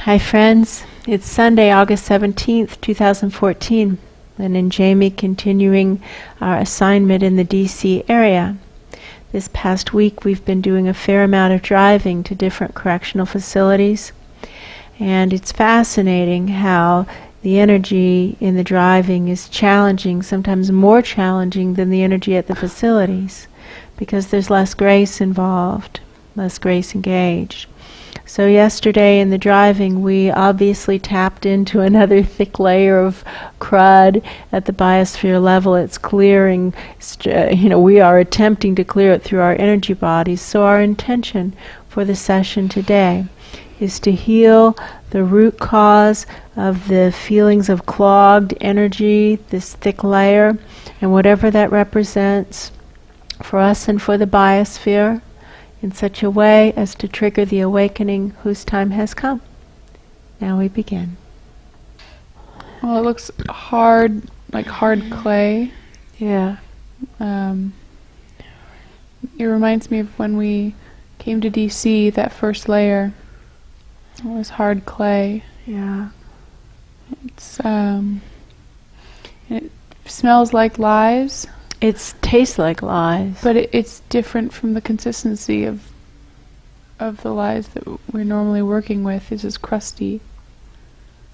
Hi friends, it's Sunday, August 17th, 2014, and in Jamie continuing our assignment in the D.C. area. This past week we've been doing a fair amount of driving to different correctional facilities, and it's fascinating how the energy in the driving is challenging, sometimes more challenging than the energy at the facilities, because there's less grace involved, less grace engaged. So yesterday in the driving we obviously tapped into another thick layer of crud at the biosphere level. It's clearing, we are attempting to clear it through our energy bodies. So our intention for the session today is to heal the root cause of the feelings of clogged energy, this thick layer, and whatever that represents for us and for the biosphere, in such a way as to trigger the awakening whose time has come. Now we begin. Well, it looks hard, like hard clay. Yeah. It reminds me of when we came to D.C., that first layer. It was hard clay. Yeah. It's it smells like lies. It tastes like lies. But it's different from the consistency of the lies that we're normally working with. It's just crusty.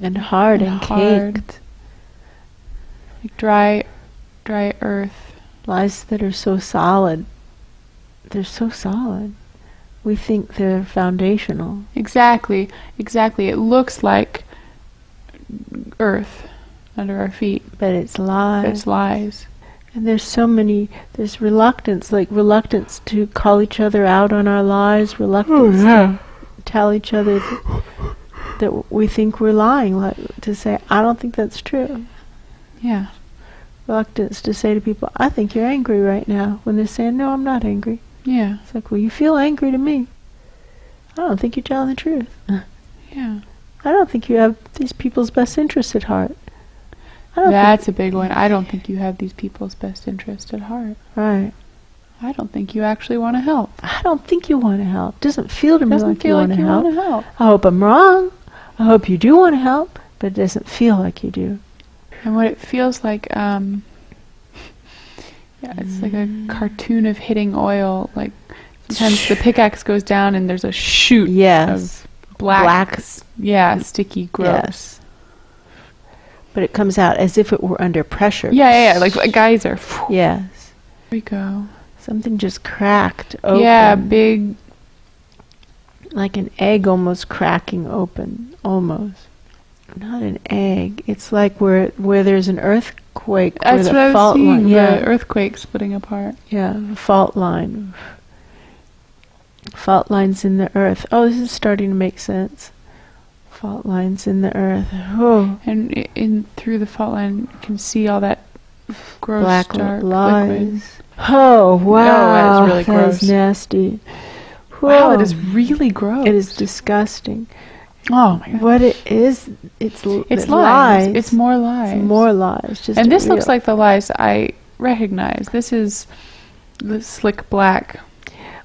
And hard and caked. Like dry earth. Lies that are so solid. They're so solid. We think they're foundational. Exactly. It looks like earth under our feet. But it's lies. It's lies. And there's reluctance to call each other out on our lies, reluctance to tell each other that we think we're lying, to say, I don't think that's true. Yeah. Reluctance to say to people, I think you're angry right now, when they're saying, no, I'm not angry. Yeah. It's like, well, you feel angry to me. I don't think you're telling the truth. Yeah. I don't think you have these people's best interests at heart. That's a big one. I don't think you have these people's best interest at heart. Right. I don't think you actually want to help. I don't think you want to help. Doesn't feel to me like you want to help. I hope I'm wrong. I hope you do want to help, but it doesn't feel like you do. And what it feels like, it's like a cartoon of hitting oil. Like sometimes the pickaxe goes down and there's a shoot of black, sticky, gross. Yes. But it comes out as if it were under pressure. Yeah, like a geyser. Yes. There we go. Something just cracked open. Yeah, big. Like an egg almost cracking open. Almost. Not an egg. It's like where there's an earthquake. That's what I was seeing. Yeah, the earthquake splitting apart. Yeah, a fault line. Fault lines in the earth. Oh, this is starting to make sense. Fault lines in the earth. Oh. And through the fault line, you can see all that gross, black dark lies. liquid. Oh, wow. No, that is really gross. That is nasty. Wow, it is really gross. It is disgusting. Oh my God. What it is, it's lies. It's more lies. It's more lies. Just and this looks like the lies I recognize. This is the slick black.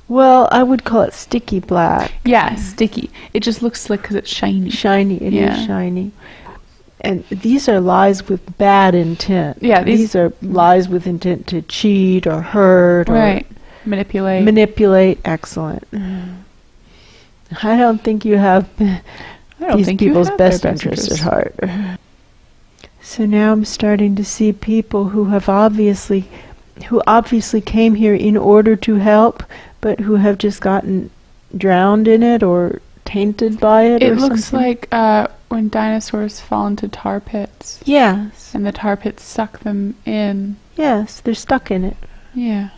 Well, I would call it sticky black. Yeah, sticky. It just looks slick because it's shiny. Shiny, it is shiny. And these are lies with bad intent. Yeah, these are lies with intent to cheat or hurt or manipulate. Excellent. I don't think you have these people's best interests at heart. So now I'm starting to see people who obviously came here in order to help, but who have just gotten drowned in it or tainted by it. It looks like when dinosaurs fall into tar pits. Yes. And the tar pits suck them in. Yes, they're stuck in it. Yeah.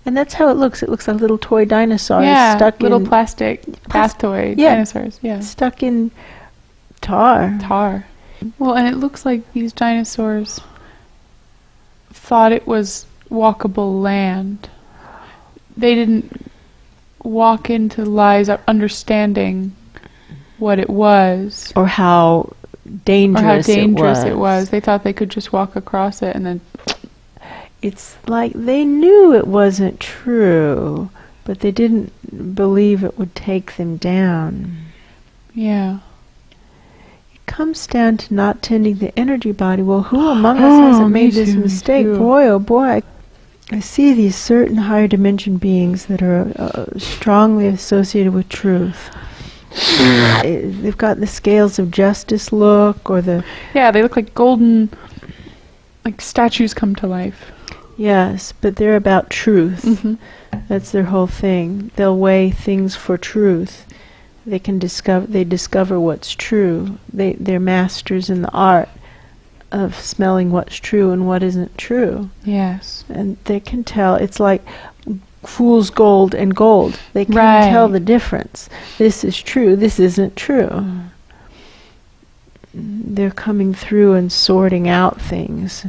And that's how it looks. It looks like little toy dinosaurs stuck little in plastic bath toy dinosaurs. Yeah. Stuck in tar. Well, and it looks like these dinosaurs thought it was walkable land. They didn't walk into lies understanding what it was. Or how dangerous it was. They thought they could just walk across it and then... It's like they knew it wasn't true, but they didn't believe it would take them down. Yeah. comes down to not tending the energy body. Well, who among us hasn't made this mistake? Too. Boy, oh boy, I see these certain higher dimension beings that are strongly associated with truth. They've got the scales of justice look, or the... Yeah, they look like golden, like statues come to life. Yes, but they're about truth. Mm-hmm. That's their whole thing. They'll weigh things for truth. They discover what's true. They're masters in the art of smelling what's true and what isn't true. Yes. And they can tell. It's like fool's gold and gold. They can tell the difference. This is true. This isn't true. They're coming through and sorting out things.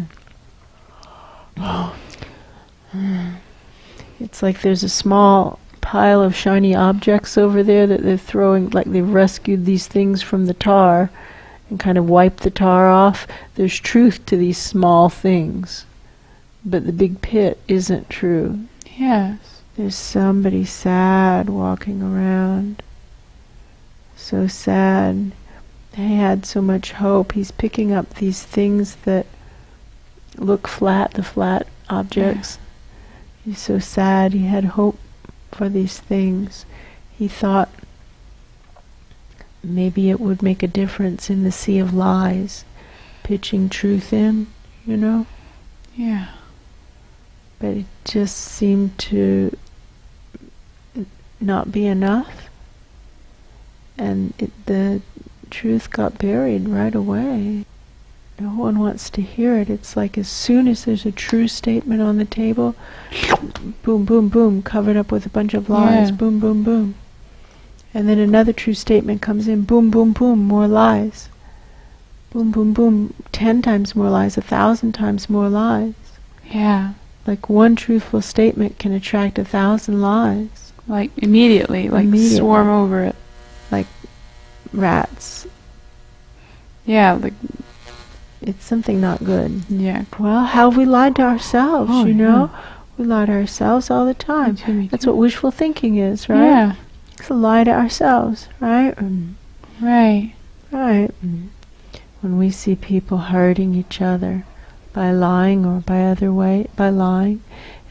It's like there's a small pile of shiny objects over there that they're throwing, like they've rescued these things from the tar and kind of wiped the tar off. There's truth to these small things, but the big pit isn't true. Yes. There's somebody sad walking around. So sad. He had so much hope. He's picking up these things that look flat, the flat objects. Yeah. He's so sad. He had hope for these things. He thought maybe it would make a difference in the sea of lies, pitching truth in, you know? Yeah. But it just seemed to not be enough. And the truth got buried right away. No one wants to hear it. It's like as soon as there's a true statement on the table, boom, boom, boom, covered up with a bunch of lies, boom, boom, boom. And then another true statement comes in, boom, boom, boom, more lies. Boom, boom, boom, 10 times more lies, 1,000 times more lies. Yeah. Like one truthful statement can attract 1,000 lies. Like immediately, swarm over it. Like rats. Yeah, like... It's something not good. Yeah. Well, how have we lied to ourselves, you know? Yeah. We lie to ourselves all the time. Me too. That's what wishful thinking is, right? Yeah. It's a lie to ourselves, right? Right. Right. When we see people hurting each other by lying or by lying,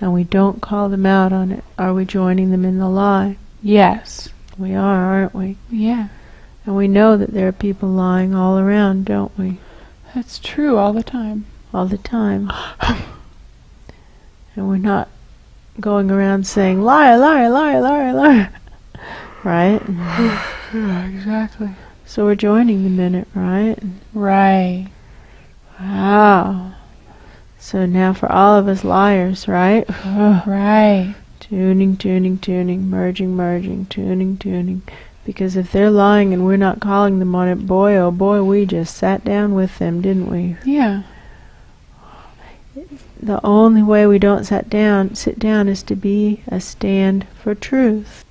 and we don't call them out on it, are we joining them in the lie? Yes. We are, aren't we? Yeah. And we know that there are people lying all around, don't we? That's true all the time. All the time. And we're not going around saying, liar, liar, liar, liar, liar. Right? Yeah, exactly. So we're joining them in it, right? Right. Wow. So now for all of us liars, right? Right. Tuning, tuning, tuning, merging, merging, tuning, tuning. Because if they're lying and we're not calling them on it, boy, oh boy, we just sat down with them, didn't we? Yeah. The only way we don't sit down is to be a stand for truth.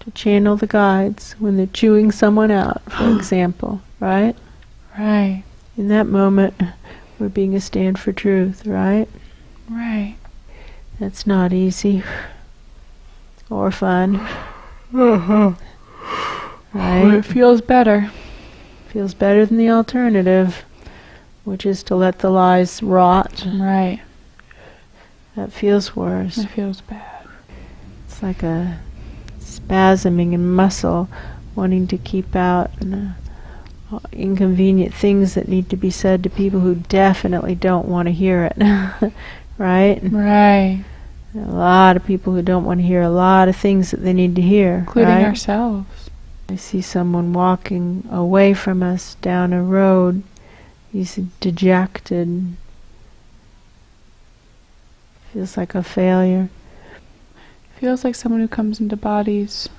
To channel the guides when they're chewing someone out, for example, right? Right. In that moment, we're being a stand for truth, right? Right. That's not easy. Or fun. Right? But it feels better. Feels better than the alternative, which is to let the lies rot. Right. That feels worse. It feels bad. It's like a spasming in muscle, wanting to keep out inconvenient things that need to be said to people who definitely don't want to hear it. Right? Right. A lot of people who don't want to hear a lot of things that they need to hear. Including right? ourselves. I see someone walking away from us down a road. He's dejected. Feels like a failure. Feels like someone who comes into bodies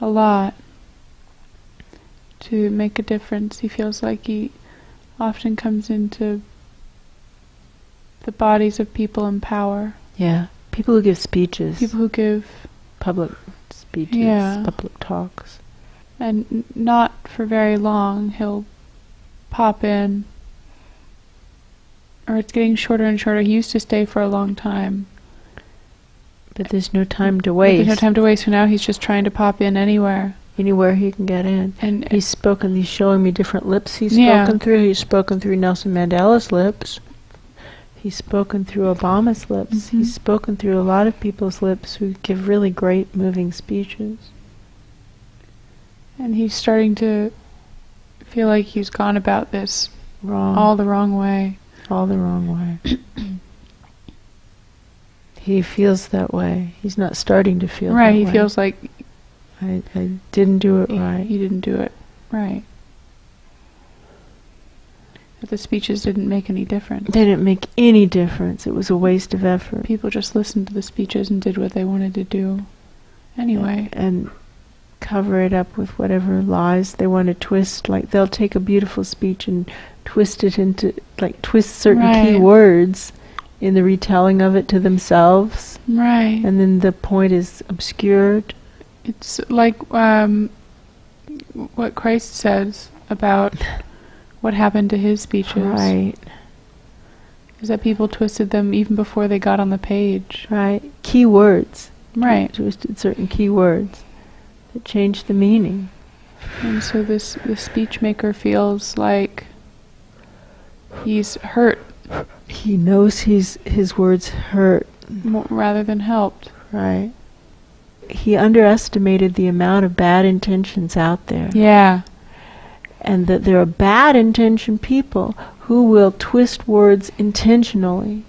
a lot to make a difference. He feels like he often comes into the bodies of people in power. Yeah, people who give speeches. People who give public speeches, public talks. And not for very long. He'll pop in. Or it's getting shorter and shorter. He used to stay for a long time. But there's no time to waste. There's no time to waste, so now he's just trying to pop in anywhere. anywhere he can get in. And he's showing me different lips he's Yeah. spoken through. He's spoken through Nelson Mandela's lips. He's spoken through Obama's lips. He's spoken through a lot of people's lips who give really great, moving speeches. And he's starting to feel like he's gone about this all the wrong way. All the wrong way. He feels that way. He's not starting to feel that way. Right, he feels like I didn't do it right. He didn't do it right. That the speeches didn't make any difference. They didn't make any difference. It was a waste of effort. People just listened to the speeches and did what they wanted to do anyway. And cover it up with whatever lies they want to twist. Like, they'll take a beautiful speech and twist it into, like, twist certain key words in the retelling of it to themselves. Right. And then the point is obscured. It's like what Christ says about what happened to his speeches. Right. Is that people twisted them even before they got on the page. Right. Key words. Right. Twisted certain key words that changed the meaning. And so the speech maker feels like he's hurt. He knows his words hurt. Rather than helped. Right. He underestimated the amount of bad intentions out there. Yeah. And that there are bad intentioned people who will twist words intentionally.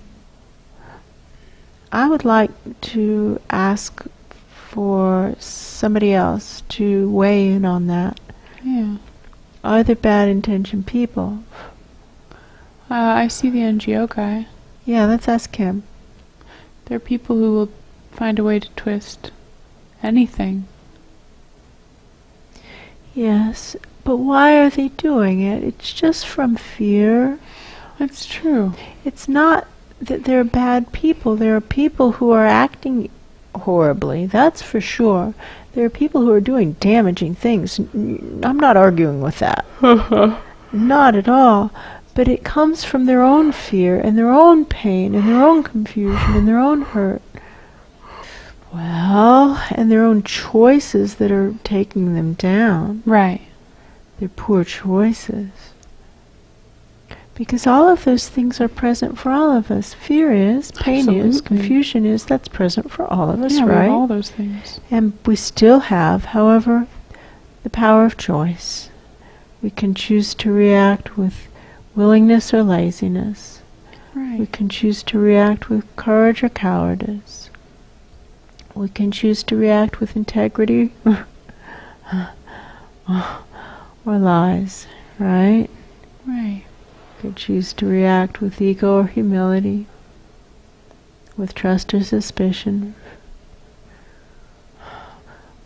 I would like to ask for somebody else to weigh in on that. Yeah. Are there bad intentioned people? I see the NGO guy. Yeah, let's ask him. There are people who will find a way to twist anything. Yes, but why are they doing it? It's just from fear. That's true. It's not that they're bad people. There are people who are acting horribly, that's for sure. There are people who are doing damaging things. I'm not arguing with that. Not at all. But it comes from their own fear and their own pain and their own confusion and their own hurt. Well, and their own choices that are taking them down. Right. Their poor choices. Because all of those things are present for all of us. Fear is, pain Absolutely. is, confusion is, that's present for all of us, Yeah, we right? have all those things. And we still have, however, the power of choice. We can choose to react with willingness or laziness. Right. We can choose to react with courage or cowardice. We can choose to react with integrity or lies, right? Right. We can choose to react with ego or humility, with trust or suspicion,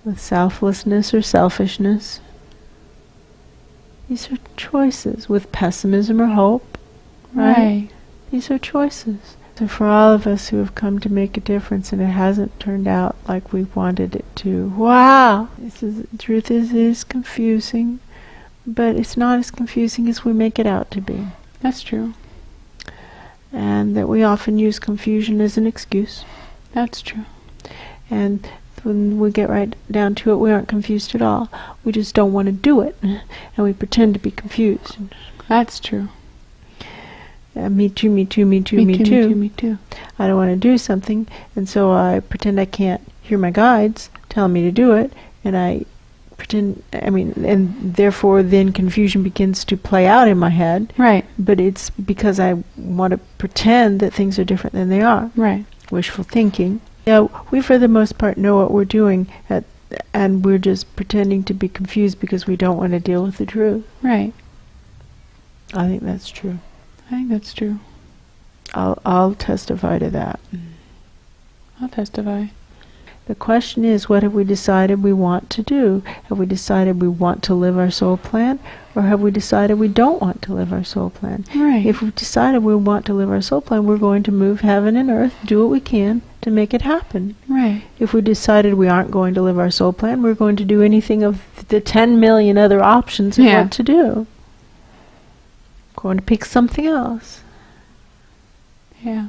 with selflessness or selfishness. These are choices, with pessimism or hope, right? These are choices. So for all of us who have come to make a difference and it hasn't turned out like we wanted it to, wow! The truth is, it is confusing, but it's not as confusing as we make it out to be. That's true. And that we often use confusion as an excuse. That's true. And when we get right down to it, we aren't confused at all. We just don't want to do it. And we pretend to be confused. That's true. Me too, me too, me too, Me too, me too. I don't want to do something, and so I pretend I can't hear my guides telling me to do it, and I pretend, and therefore then confusion begins to play out in my head. Right. But it's because I want to pretend that things are different than they are. Right. Wishful thinking. Yeah, we for the most part know what we're doing, and we're just pretending to be confused because we don't want to deal with the truth. Right. I think that's true. I think that's true. I'll testify to that. I'll testify. The question is, what have we decided we want to do? Have we decided we want to live our soul plan, or have we decided we don't want to live our soul plan? Right. If we've decided we want to live our soul plan, we're going to move heaven and earth, do what we can to make it happen. Right. If we decided we aren't going to live our soul plan, we're going to do anything of the 10 million other options of what to do. Going to pick something else. Yeah.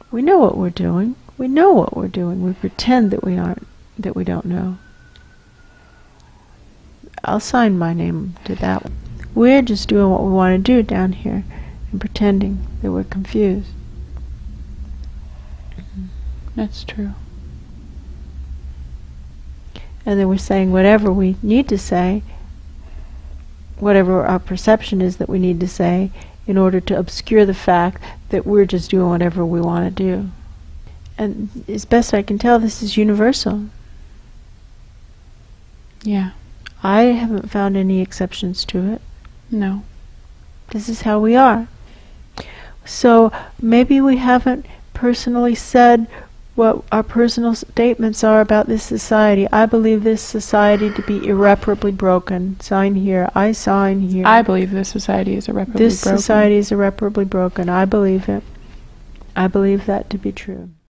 We know what we're doing. We know what we're doing. We pretend that we aren't, that we don't know. I'll sign my name to that one. We're just doing what we want to do down here and pretending that we're confused. That's true. And then we're saying whatever we need to say, whatever our perception is that we need to say, in order to obscure the fact that we're just doing whatever we want to do. And as best I can tell, this is universal. Yeah. I haven't found any exceptions to it. No. This is how we are. So maybe we haven't personally said what our personal statements are about this society. I believe this society to be irreparably broken. Sign here. I sign here. I believe this society is irreparably broken. This society is irreparably broken. I believe it. I believe that to be true.